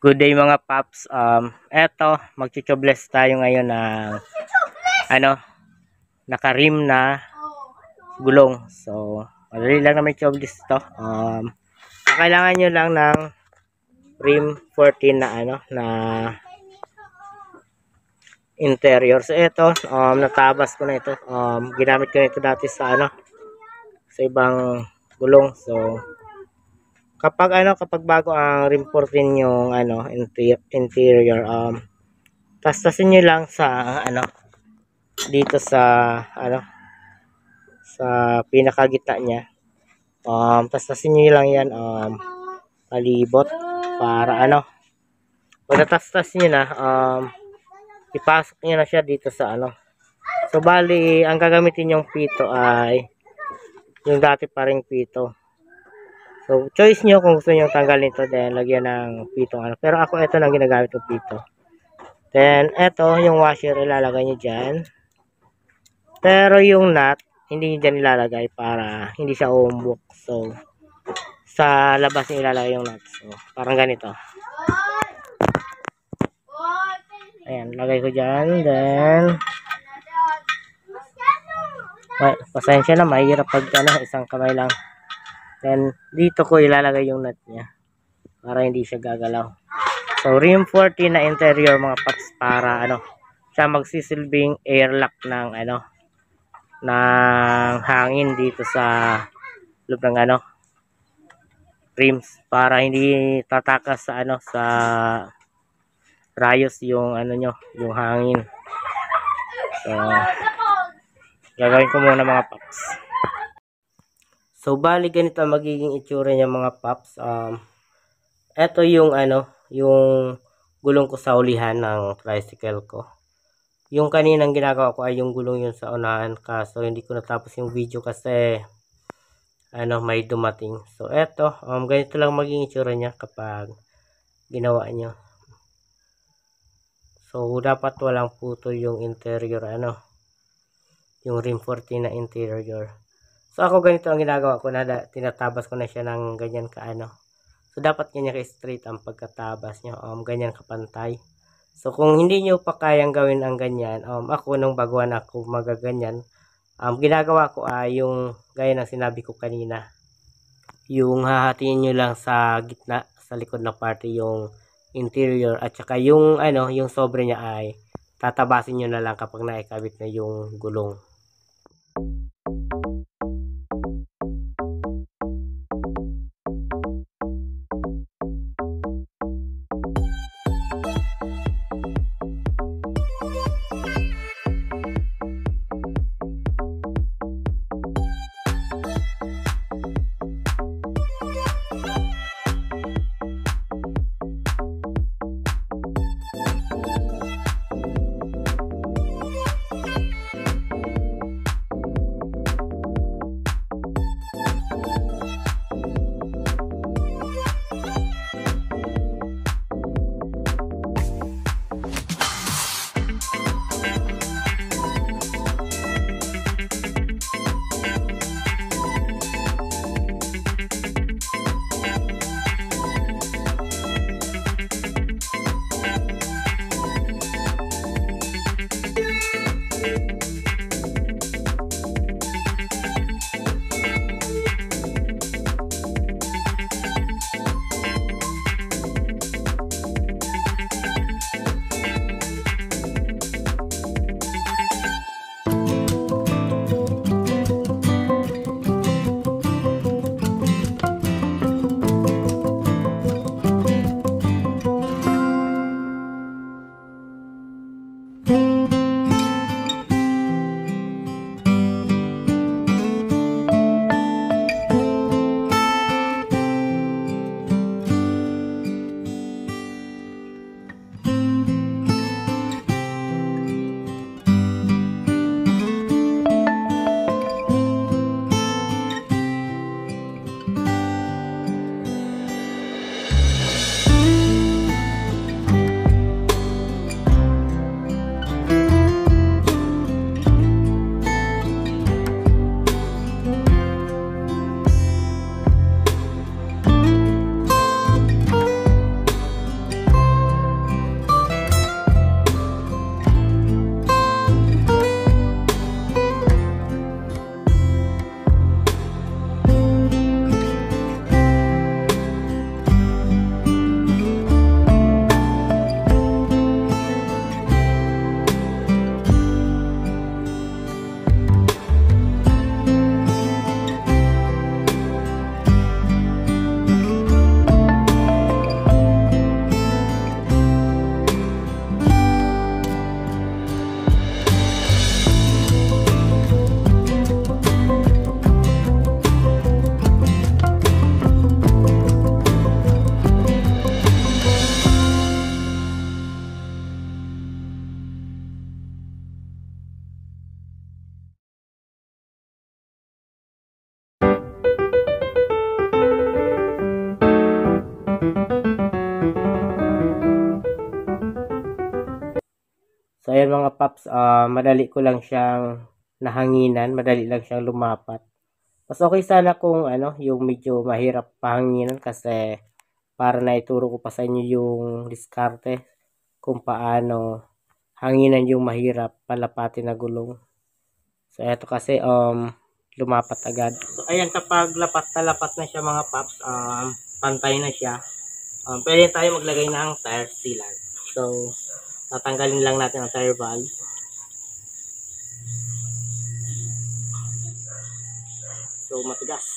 Good day mga paps. Eto, magchuchobless tayo ngayon ng naka-rim na gulong. So, madali lang naman chobless to. Kailangan nyo lang ng rim 14 na interior. So, eto, natabas ko na ito. Ginamit ko na ito dati sa sa ibang gulong. So, kapag bago ang rim 14 yung interior, tastasin niyo lang sa dito sa sa pinakagitna niya. Tastasin niyo lang yan palibot para pag natastas niyo na, ipasok niyo na siya dito sa So bali ang gagamitin yung pito ay yung dati pa ring pito. So, choice nyo kung gusto nyo tanggalin ito, then lagyan ng pitong Pero ako, ito lang ginagamit yung pito. Then, ito, yung washer, ilalagay nyo dyan. Pero yung nut, hindi nyo dyan ilalagay para hindi siya umumbok. So, sa labas nyo ilalagay yung nut. So, parang ganito. Ayan, lagay ko dyan. Then, pasensya na, mahirap pag isang kamay lang. Then, dito ko ilalagay yung nut niya para hindi siya gagalaw. So, rim 14 na interior mga paps para siya magsisilbing airlock ng ng hangin dito sa loob ng rims para hindi tatakas sa sa rayos yung yung hangin. So, gagawin ko muna mga paps. So, bali ganito magiging itsura niya mga paps. Ito yung yung gulong ko sa ulihan ng tricycle ko. Yung kaninang ginagawa ko ay yung gulong yun sa unahan, kaso hindi ko natapos yung video kasi may dumating. So, eto, ganito lang magiging itsura niya kapag ginawa nyo. So, dapat walang putol yung interior, yung rim 14 na interior. So, ako ganito ang ginagawa ko na tinatabas ko na siya ng ganyan So, dapat ganyan ka-straight ang pagkatabas nyo. Ganyan kapantay. So, kung hindi nyo pa kayang gawin ang ganyan, ako nung baguhan ako magaganyan, ginagawa ko ay yung gaya ng sinabi ko kanina. Yung hahatiin nyo lang sa gitna, sa likod na parte yung interior at saka yung yung sobre niya ay tatabasin nyo na lang kapag naikabit na yung gulong. So ayan mga paps, madali ko lang siyang nahanginan, madali lang siyang lumapat. Mas okay sana kung ano, yung medyo mahirap pahanginan kasi para naituro ko pa sa inyo yung diskarte kung paano hanginan yung mahirap palapatin na gulong. So eto kasi lumapat agad. So ayan, kapag lapat na lapat na siya mga paps, pantay na siya. Pwede tayo maglagay ng tire sealant. So tatanggalin lang natin ang tire valve. So matigas.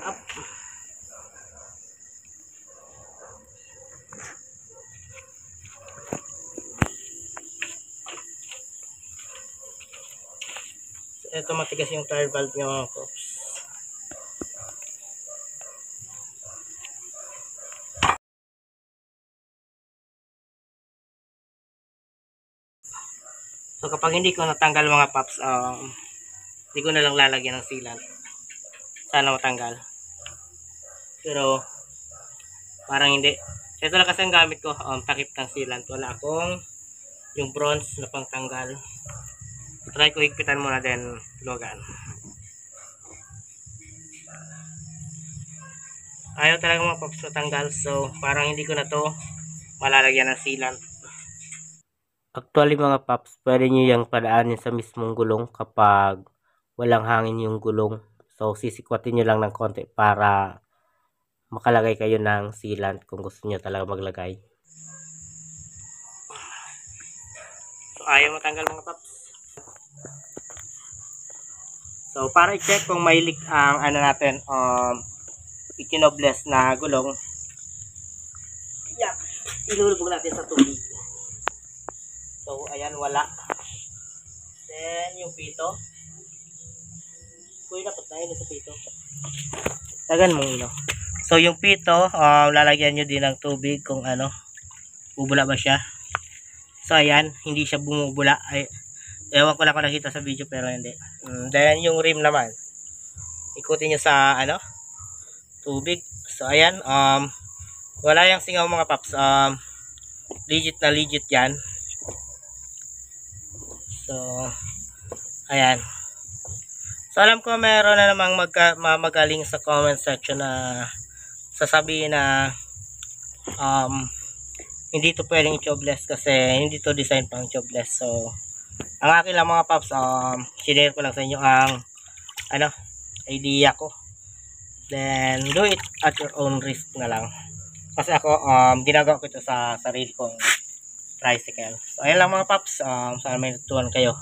Up. So ito, matigas yung tire valve niya mga paps. So kapag hindi ko natanggal mga paps, hindi ko na lang lalagyan ng sealant. Sana matanggal. Pero parang hindi. Ito lang kasi ang gamit ko, takip ng sealant. Wala akong yung bronze na pangtanggal. Try ko higpitan muna then luwagan. Ayaw talaga mga paps matanggal, so parang hindi ko na to malalagyan ng sealant. Actually mga paps, pwede nyo yung padaanin sa mismong gulong kapag walang hangin yung gulong. So sisikwatin nyo lang ng konti para makalagay kayo ng sealant kung gusto nyo talaga maglagay. So ayaw matanggal mga paps. So para i-check kung may leak ang ano natin, ikinobles na gulong, ilulubog natin sa tubig. So ayan, wala. Then yung pito, kuy dapat na yun sa pito. Tagan mo ino. So yung pito, lalagyan nyo din ng tubig kung ano, bubula ba siya. So ayan, hindi siya bumubula. Ay, ewan ko lang kung nakita sa video pero hindi. Then yung rim naman, ikutin nyo sa ano, tubig. So ayan, wala yung singaw mga paps. Legit na legit yan. So ayan. So alam ko meron na namang magaling sa comment section na sasabihin na hindi to pwedeng i-tubeless kasi hindi to design pang tubeless. So ang akin lang mga paps, share ko lang sa inyo ang ano, idea ko. Then do it at your own risk na lang. Kasi ako ginagawa ko ito sa sarili kong tricycle. So ayan lang mga paps, sana may natutunan kayo.